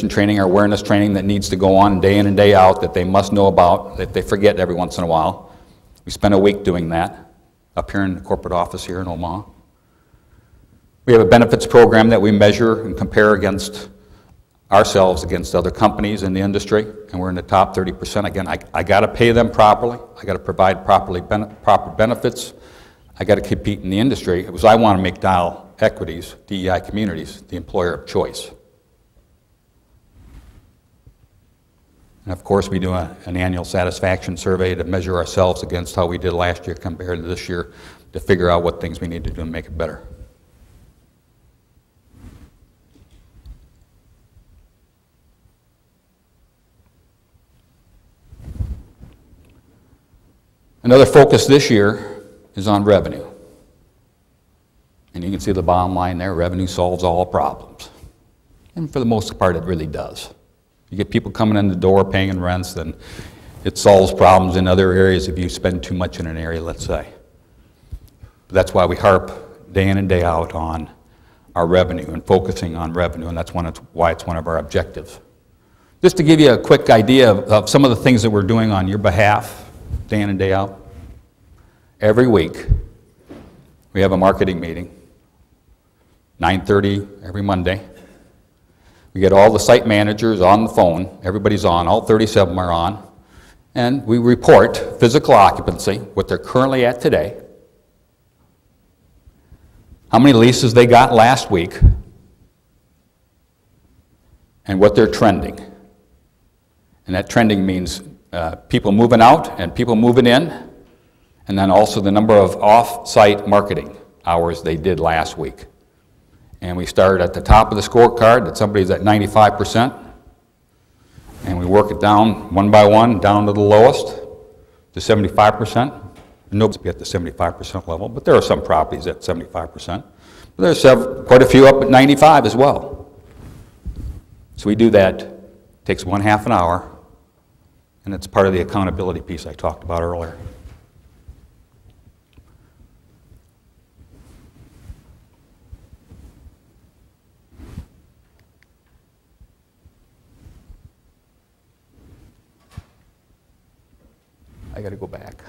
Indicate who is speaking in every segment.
Speaker 1: training or awareness training that needs to go on day in and day out that they must know about, that they forget every once in a while. We spent a week doing that up here in the corporate office here in Omaha. We have a benefits program that we measure and compare against ourselves against other companies in the industry, and we're in the top 30%. Again, I got to pay them properly. I got to provide proper benefits. I got to compete in the industry because I want to make Dial Equities, DEI Communities, the employer of choice. And of course, we do an annual satisfaction survey to measure ourselves against how we did last year compared to this year to figure out what things we need to do to make it better. Another focus this year is on revenue. And you can see the bottom line there, revenue solves all problems. And for the most part, it really does. You get people coming in the door paying rents, then it solves problems in other areas if you spend too much in an area, let's say. But that's why we harp day in and day out on our revenue and focusing on revenue, and that's why it's one of our objectives. Just to give you a quick idea of some of the things that we're doing on your behalf, day in and day out. Every week, we have a marketing meeting, 9:30 every Monday. We get all the site managers on the phone. Everybody's on, all 37 are on. And we report physical occupancy, what they're currently at today, how many leases they got last week, and what they're trending. And that trending means people moving out and people moving in, and then also the number of off-site marketing hours they did last week. And we start at the top of the scorecard that somebody's at 95%, and we work it down one by one, down to the lowest, to 75%. Nobody's at the 75% level, but there are some properties at 75%. But there's quite a few up at 95 as well. So we do that. It takes 1/2 an hour, and it's part of the accountability piece I talked about earlier. I got to go back.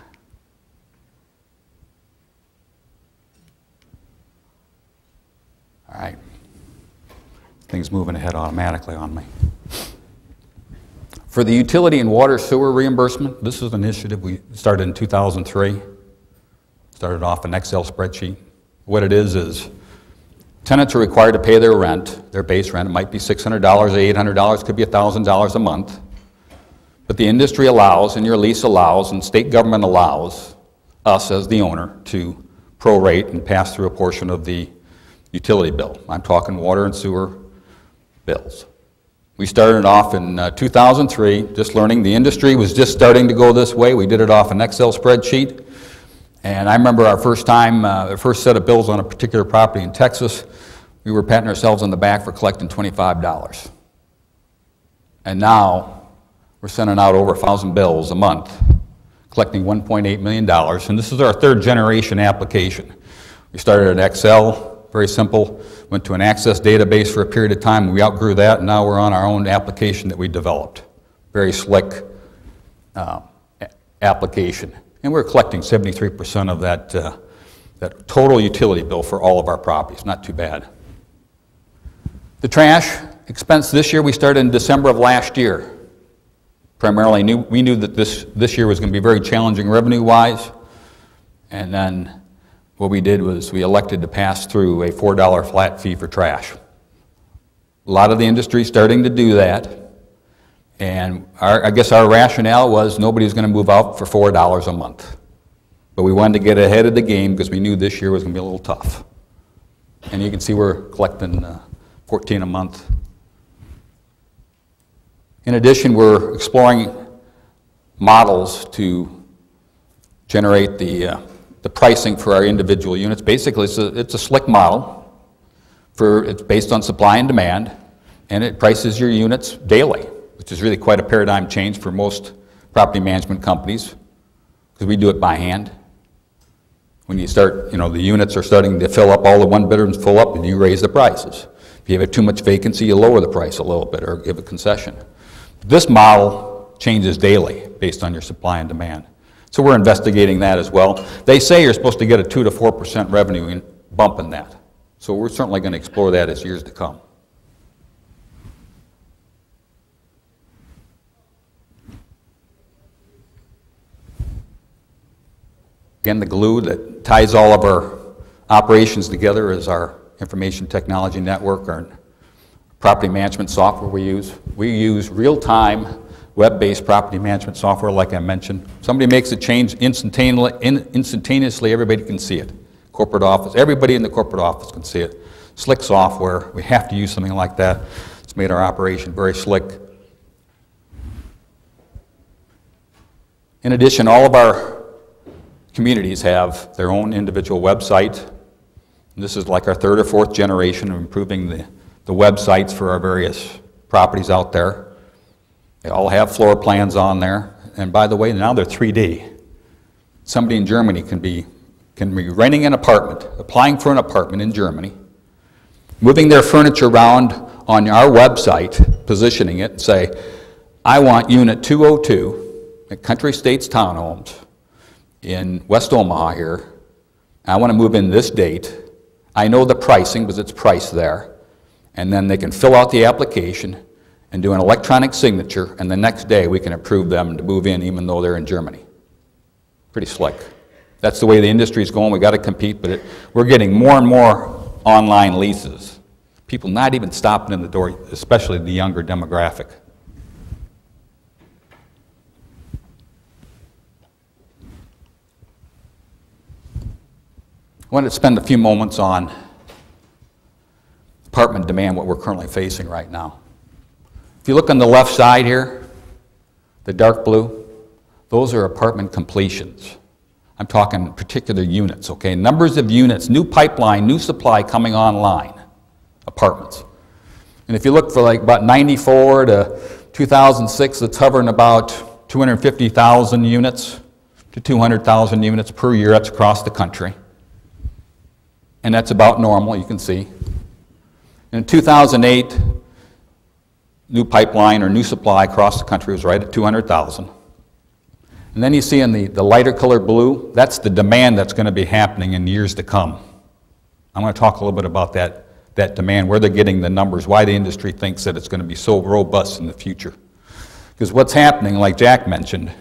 Speaker 1: All right. Things moving ahead automatically on me. For the utility and water sewer reimbursement, this is an initiative we started in 2003. Started off an Excel spreadsheet. What it is tenants are required to pay their rent, their base rent. It might be $600 or $800, could be $1,000 a month. But the industry allows, and your lease allows, and state government allows us as the owner to prorate and pass through a portion of the utility bill. I'm talking water and sewer bills. We started off in 2003, just learning. The industry was just starting to go this way. We did it off an Excel spreadsheet. And I remember our first time, the first set of bills on a particular property in Texas, we were patting ourselves on the back for collecting $25. And now, we're sending out over 1,000 bills a month, collecting $1.8 million, and this is our third generation application. We started at Excel, very simple, went to an Access database for a period of time, we outgrew that, and now we're on our own application that we developed. Very slick application. And we're collecting 73% of that total utility bill for all of our properties, not too bad. The trash expense this year, we started in December of last year. Primarily, we knew that this year was going to be very challenging revenue-wise, and then what we did was we elected to pass through a $4 flat fee for trash. A lot of the industry starting to do that, and I guess our rationale was nobody's going to move out for $4 a month. But we wanted to get ahead of the game because we knew this year was going to be a little tough. And you can see we're collecting $14 a month. In addition, we're exploring models to generate the pricing for our individual units. Basically, it's a slick model. It's based on supply and demand, and it prices your units daily, which is really quite a paradigm change for most property management companies, because we do it by hand. When you start, the units are starting to fill up, all the one bedrooms fill up, and you raise the prices. If If you have too much vacancy, you lower the price a little bit or give a concession. This model changes daily based on your supply and demand. So we're investigating that as well. They say you're supposed to get a 2 to 4% revenue bump in that. So we're certainly going to explore that as years to come. Again, the glue that ties all of our operations together is our information technology network, our property management software we use. We use real-time web-based property management software, like I mentioned. Somebody makes a change instantaneously, everybody can see it. Corporate office, everybody in the corporate office can see it. Slick software, we have to use something like that. It's made our operation very slick. In addition, all of our communities have their own individual website. And this is like our third or fourth generation of improving the websites for our various properties out there. They all have floor plans on there. And by the way, now they're 3D. Somebody in Germany can be renting an apartment, applying for an apartment in Germany, moving their furniture around on our website, positioning it, and say, I want unit 202 at Country Estates Townhomes in West Omaha here. I want to move in this date. I know the pricing because it's priced there. And then they can fill out the application and do an electronic signature, and the next day we can approve them to move in even though they're in Germany. Pretty slick. That's the way the industry is going. We've got to compete, but we're getting more and more online leases. People not even stopping in the door, especially the younger demographic. I wanted to spend a few moments on apartment demand, what we're currently facing right now. If you look on the left side here, the dark blue, those are apartment completions. I'm talking particular units, okay? Numbers of units, new pipeline, new supply coming online, apartments. And if you look for like about 94 to 2006, it's hovering about 250,000 units to 200,000 units per year. That's across the country. And that's about normal, you can see. In 2008, new pipeline or new supply across the country was right at 200,000. And then you see in the lighter colored blue, that's the demand that's going to be happening in years to come. I'm going to talk a little bit about that demand, where they're getting the numbers, why the industry thinks that it's going to be so robust in the future. Because what's happening, like Jack mentioned,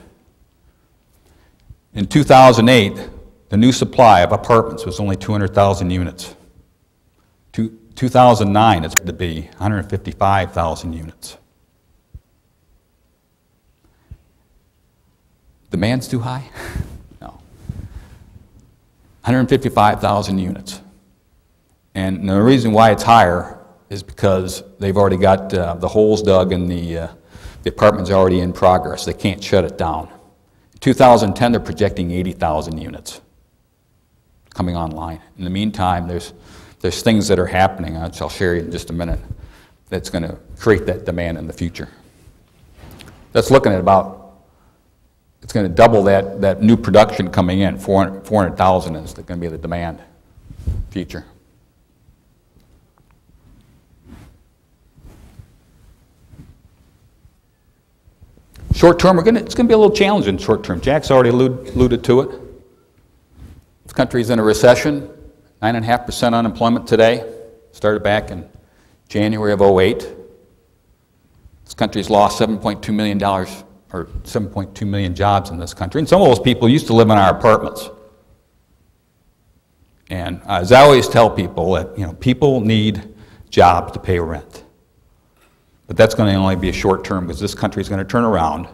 Speaker 1: in 2008, the new supply of apartments was only 200,000 units. 2009, it's going to be 155,000 units. Demand's too high? No. 155,000 units. And the reason why it's higher is because they've already got the holes dug and the apartment's already in progress. They can't shut it down. In 2010, they're projecting 80,000 units coming online. In the meantime, there's things that are happening, which I'll share you in just a minute, that's going to create that demand in the future. That's looking at about, it's going to double that new production coming in. 400,000 is going to be the demand future. Short term, it's going to be a little challenging short term. Jack's already alluded to it. This country's in a recession. 9.5% unemployment today. Started back in January of 2008. This country's lost $7.2 million, or 7.2 million jobs in this country. And some of those people used to live in our apartments. And as I always tell people, that people need jobs to pay rent. But that's going to only be a short term because this country is going to turn around.